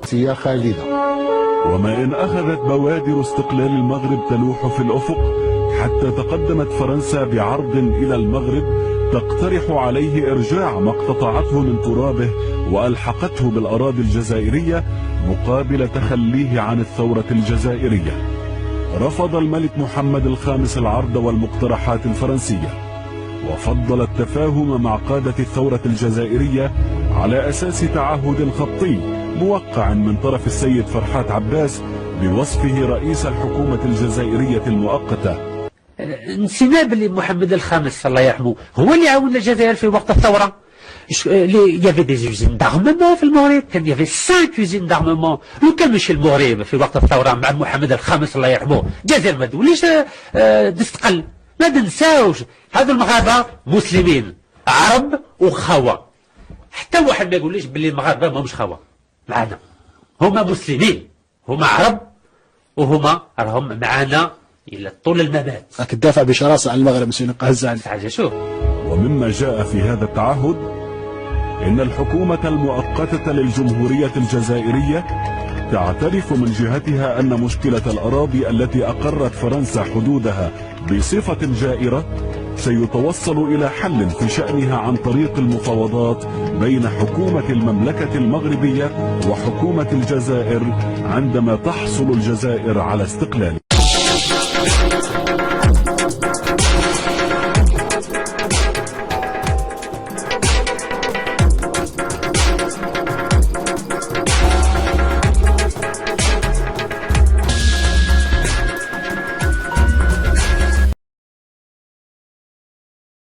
الفرنسية خالدة. وما إن أخذت بوادر استقلال المغرب تلوح في الأفق حتى تقدمت فرنسا بعرض إلى المغرب تقترح عليه إرجاع ما اقتطعته من ترابه وألحقته بالأراضي الجزائرية مقابل تخليه عن الثورة الجزائرية. رفض الملك محمد الخامس العرض والمقترحات الفرنسية، وفضل التفاهم مع قادة الثورة الجزائرية على أساس تعهد خطي موقع من طرف السيد فرحات عباس بوصفه رئيس الحكومة الجزائرية المؤقتة. نسينا بلي محمد الخامس الله يرحمه هو اللي عاون الجزائر في وقت الثورة. يافي دي يوزين دارممون في المغرب، كان يافي 5 يوزين دارممون. لو كان مشي المغرب في وقت الثورة مع محمد الخامس الله يرحمه الجزائر ما توليش تستقل. ما ننساوش هذو المغاربة مسلمين عرب وخوة. حتى واحد ما يقوليش بلي المغاربة ما همش خوة معنا، هما مسلمين، هما عرب، وهما راهم معنا إلى طول الممات. تدافع بشراسة عن المغرب مسيو قهزاني. شوف. ومما جاء في هذا التعهد إن الحكومة المؤقتة للجمهورية الجزائرية تعترف من جهتها أن مشكلة الأراضي التي أقرت فرنسا حدودها بصفة جائرة سيتوصل إلى حل في شأنها عن طريق المفاوضات بين حكومة المملكة المغربية وحكومة الجزائر عندما تحصل الجزائر على استقلالها.